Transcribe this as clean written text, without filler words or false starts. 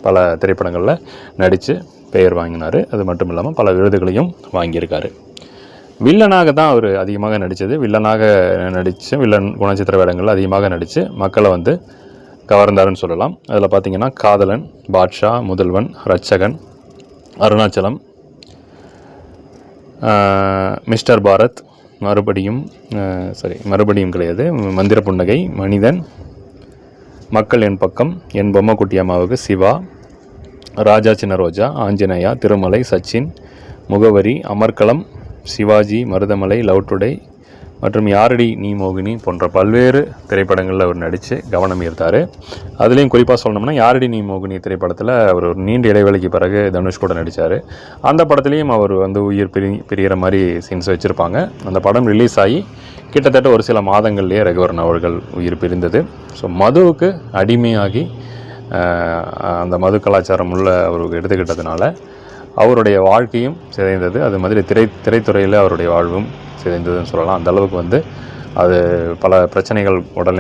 பல திரைப்படங்களில் நடித்து பெயர் வாங்கினார். அது மட்டும் இல்லாமல் பல விருதுகளையும் வாங்கியிருக்காரு. வில்லனாக தான் அவர் அதிகமாக நடித்தது. வில்லனாக நடித்து வில்லன் குணச்சித்திர வேடங்களில் அதிகமாக நடித்து மக்களை வந்து கவர்ந்தாருன்னு சொல்லலாம். அதில் பார்த்திங்கன்னா காதலன், பாட்ஷா, முதல்வன், ரட்சகன், அருணாச்சலம், மிஸ்டர் பாரத், மறுபடியும் கிடையாது, மந்திர புன்னகை, மனிதன், மக்கள் என் பக்கம், என் பொம்மை குட்டி அம்மாவுக்கு, சிவா, ராஜா சின்ன ரோஜா, ஆஞ்சநேயா, திருமலை, சச்சின், முகவரி, அமர்க்களம், சிவாஜி, மருதமலை, லவ் டுடே மற்றும் யாரடி நீ மோகினி போன்ற பல்வேறு திரைப்படங்களில் அவர் நடித்து கவனம் ஈர்த்தார். அதுலேயும் குறிப்பாக சொல்லணும்னா யாரடி நீ மோகினி திரைப்படத்தில் அவர் ஒரு நீண்ட இடைவெளிக்கு பிறகு தனுஷ் கூட நடித்தார். அந்த படத்துலேயும் அவர் வந்து உயிர் பிரிகிற மாதிரி சீன்ஸ் வச்சுருப்பாங்க. அந்த படம் ரிலீஸ் ஆகி கிட்டத்தட்ட ஒரு சில மாதங்கள்லேயே ரகுவரன் அவர்கள் உயிர் பிரிந்தது. ஸோ மதுவுக்கு அடிமையாகி அந்த மது கலாச்சாரம் உள்ள அவருக்கு எடுத்துக்கிட்டதுனால அவருடைய வாழ்க்கையும் சிதைந்தது. அது மாதிரி திரைத்துறையில் அவருடைய வாழ்வும் சிதைந்ததுன்னு சொல்லலாம். அந்தளவுக்கு வந்து அது பல பிரச்சனைகள் உடல்